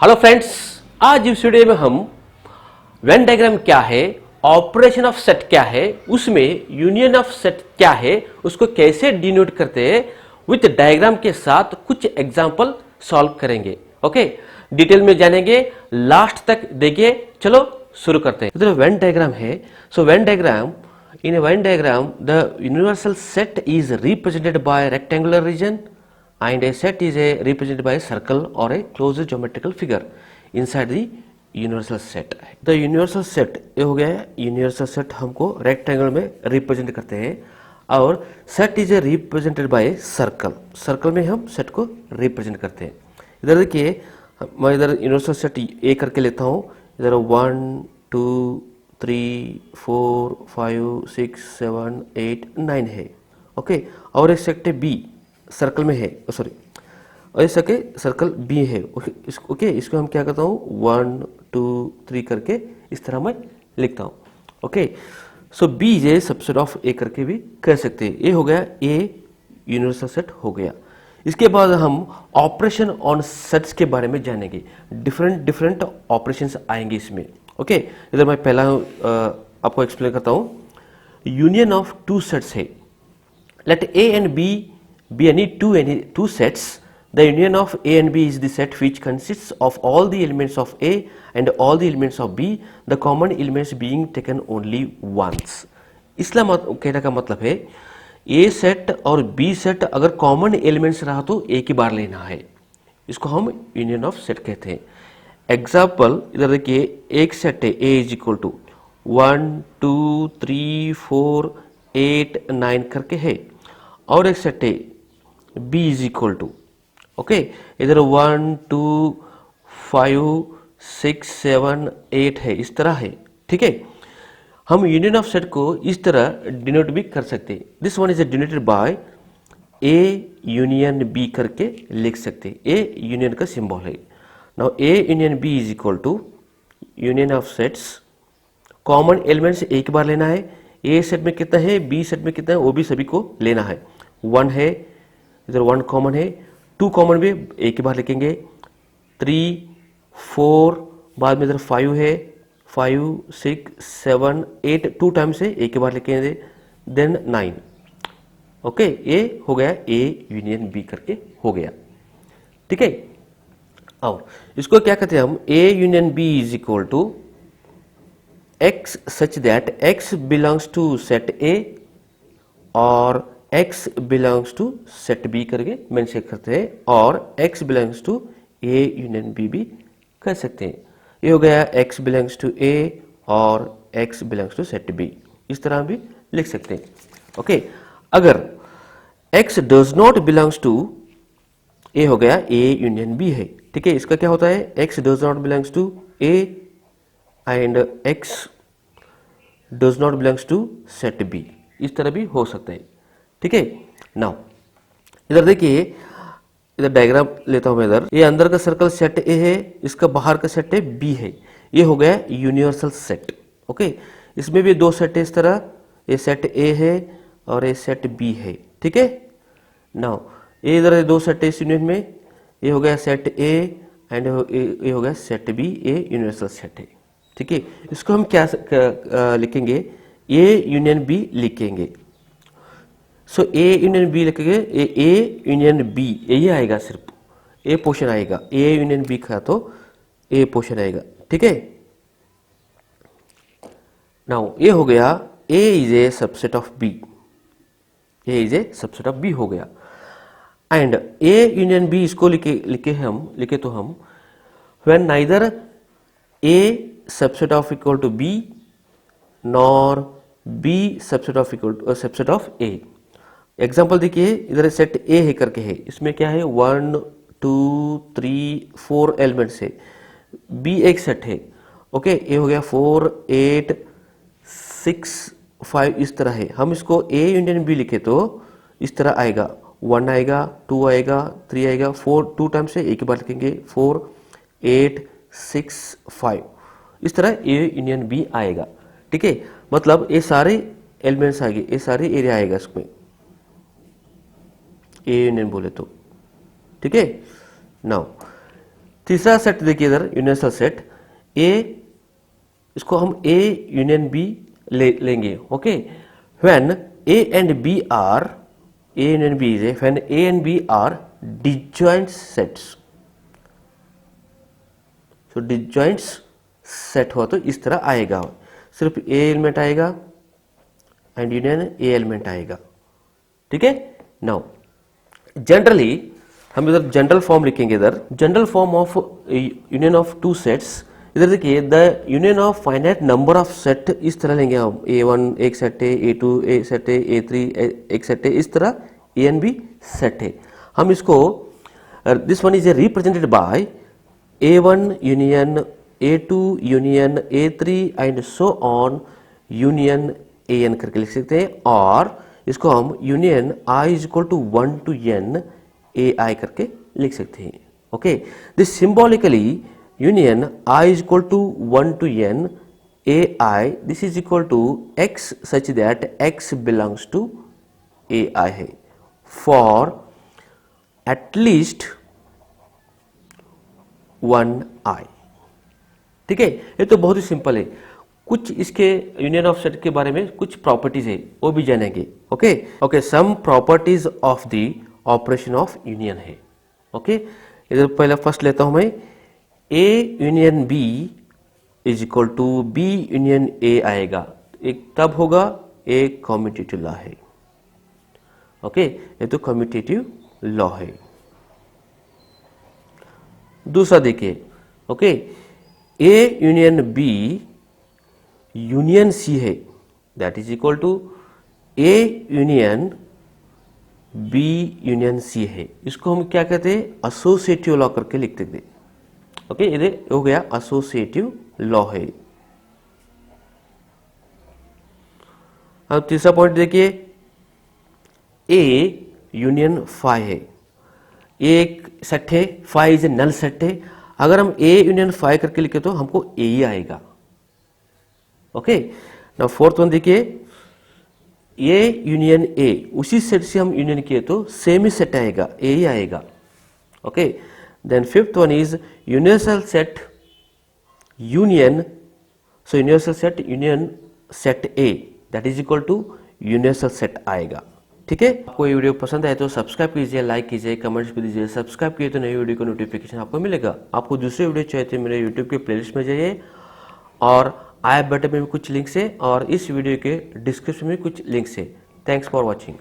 Hello friends, आज इस video में हम वेन डायग्राम क्या है, ऑपरेशन ऑफ सेट क्या है, उसमें यूनियन ऑफ सेट क्या है, उसको कैसे डिनोट करते हैं, विथ डायग्राम के साथ कुछ एग्जांपल सॉल्व करेंगे। ओके, डिटेल में जानेंगे, लास्ट तक देखिए। चलो शुरू करते हैं। इधर वेन डायग्राम है। So Venn diagram, in a Venn diagram the universal set is represented by a rectangular region and a set is represented by a circle or a closed geometrical figure inside the universal set. The universal set ये हो गया है। universal set हमको rectangle में represent करते हैं और set is represented by circle. Circle में हम सेट को रिप्रेजेंट करते हैं। इधर देखिए, मैं इधर यूनिवर्सल सेट ए करके लेता हूँ। इधर 1 2 3 4 5 6 7 8 9 है। ओके, और एक सेट बी सर्कल में है, सॉरी, और एक सर्कल बी है। ओके, इसको हम क्या करता हूँ 1 2 3 करके इस तरह मैं लिखता हूँ। ओके, सो बी जे सबसेट ऑफ ए करके भी कह सकते हैं। ये हो गया ए यूनिवर्सल सेट हो गया। इसके बाद हम ऑपरेशन ऑन सेट्स के बारे में जानेंगे। डिफरेंट ऑपरेशंस आएंगे इसमें। ओके, इधर मैं पहला आपको एक्सप्लेन करता हूँ। यूनियन ऑफ टू सेट्स है। Let A and B any two sets. The union of A and B is the set which consists of all the elements of A and all the elements of B, the common elements being taken only once. इसलिए कहने का मतलब है, A set और B set अगर common elements रहा तो एक ही बार लेना है। इसको हम यूनियन ऑफ सेट कहते हैं। एग्जाम्पल इधर देखिए, एक सेट है ए इज इक्वल टू 1 2 3 4 8 9 करके है, और एक सेट है B is equal to, okay, इधर 1 2 5 6 7 8 है, इस तरह है। ठीक है, हम यूनियन ऑफ सेट को इस तरह डिनोट भी कर सकते हैं। This one is denoted by A union B करके लिख सकते हैं। ए यूनियन का सिंबल है। Now A union B is equal to union of sets. Common elements एक बार लेना है। ए सेट में कितना है, बी सेट में कितना है, वो भी सभी को लेना है। 1 है, इधर 1 कॉमन है, 2 कॉमन भी एक ही बार लिखेंगे, 3 4, बाद में इधर 5 है, 5 6 7 8 2 टाइम्स है, एक ही बार लिखेंगे, देन 9। ओके, ये हो गया ए यूनियन बी करके हो गया। ठीक है, और इसको क्या कहते हैं हम, A union B is equal to X such that X belongs to set A और X belongs to set B करके मेंशन करते हैं, और X belongs to A union B भी कह सकते हैं। ये हो गया एक्स बिलोंग्स टू ए और X belongs to set B, इस तरह भी लिख सकते हैं। ओके, अगर X does not belongs to A हो गया ए यूनियन बी है। ठीक है, इसका क्या होता है, x does not belongs to A and x does not belongs to set B, इस तरह भी हो सकता है। ठीक है, नाउ इधर देखिए, इधर डायग्राम लेता हूं मैं। इधर ये अंदर का सर्कल सेट ए है, इसका बाहर का सेट है बी है। ये हो गया यूनिवर्सल सेट। ओके, इसमें भी 2 सेट है इस तरह, ये सेट ए है और ये सेट बी है। ठीक है, नाउ ये इधर 2 सेट है इस यूनियन में, ये हो गया सेट ए एंड ये हो गया set B, A universal set है। ठीक है, इसको हम क्या लिखेंगे, ए यूनियन बी लिखेंगे। सो ए यूनियन बी लिखेंगे, ए यूनियन बी यही आएगा, सिर्फ ए पोर्शन आएगा। ए यूनियन बी का तो ए पोर्शन आएगा। ठीक है, नाउ ये हो गया A is a subset of B, A is a subset of B हो गया। एंड ए यूनियन बी इसको लिखे तो हम when neither A subset of equal to B nor B subset of equal to subset of A. Example देखिए, इधर set ए है करके है, इसमें क्या है 1 2 3 4 एलिमेंट्स है, बी एक सेट है। ओके, ये हो गया 4 8 6 5, इस तरह है। हम इसको ए यूनियन बी लिखे तो इस तरह आएगा, 1 आएगा, 2 आएगा, 3 आएगा, 4 2 टाइम्स से एक ही बार लिखेंगे, 4 8 6 5, इस तरह ए यूनियन बी आएगा। ठीक है, मतलब ये सारे एलिमेंट्स आएंगे, ये सारे एरिया आएगा इसमें, ए यूनियन बोले तो। ठीक है, नाउ तीसरा सेट देखिए इधर यूनिवर्सल सेट ए, इसको हम ए यूनियन बी लेंगे. Okay, when A and B are, A union B is when A and B are disjoint sets. So disjoint set हुआ तो इस तरह आएगा, सिर्फ ए एलिमेंट आएगा एंड यूनियन ए एलिमेंट आएगा. ठीक है. नाउ जनरली हम इधर जनरल फॉर्म लिखेंगे. इधर general form of union of two sets, इधर देखिए the union of finite number of set इस तरह लेंगे हम. A1 एक सेट है, A2 एक सेट है, A3 एक सेट है, इस तरह A एंड B सेट है. हम इसको this one is represented by A1 union A2 union A3 and so on union AN करके लिख सकते हैं, और इसको हम union I is equal to 1 to n AI करके लिख सकते हैं. Okay, this symbolically union I is equal to 1 to n AI, this is equal to x such that x belongs to AI है for at least 1 I. ठीक है, ये तो बहुत ही सिंपल है. कुछ इसके यूनियन ऑफ सेट के बारे में कुछ प्रॉपर्टीज है, वो भी जानेंगे. Okay okay, some properties of the operation of union है. ओके, इधर पहले फर्स्ट लेता हूं मैं. A union B is equal to B union A आएगा. एक तब होगा एक कम्यूटेटिव लॉ है. ओके, ये तो कम्यूटेटिव लॉ है. दूसरा देखिए. Okay, A union B union C है, that is equal to A union B union C है. इसको हम क्या कहते हैं, एसोसिएटिव लॉ करके लिखते थे. ओके, ये हो गया एसोसिएटिव लॉ है. अब तीसरा पॉइंट देखिए, A यूनियन फाई है. एक सेट है, phi is a null set है. अगर हम A यूनियन फाई करके लिखे तो हमको A ही आएगा. ओके, नाउ फोर्थ वन देखिए, A यूनियन A, उसी सेट से हम यूनियन किए तो सेम ही सेट आएगा, A ही आएगा. Okay, then fifth one is universal set union, so universal set union set A, that is equal to universal set आएगा. ठीक है. आपको ये वीडियो पसंद आए तो सब्सक्राइब कीजिए, लाइक कीजिए, कमेंट्स भी दीजिए. सब्सक्राइब किए तो नई वीडियो का नोटिफिकेशन आपको मिलेगा. आपको दूसरी वीडियो चाहिए तो मेरे यूट्यूब के प्लेलिस्ट में जाइए, और आई बटन में भी कुछ लिंक्स है, और इस वीडियो के डिस्क्रिप्शन में कुछ लिंक्स है. Thanks for watching.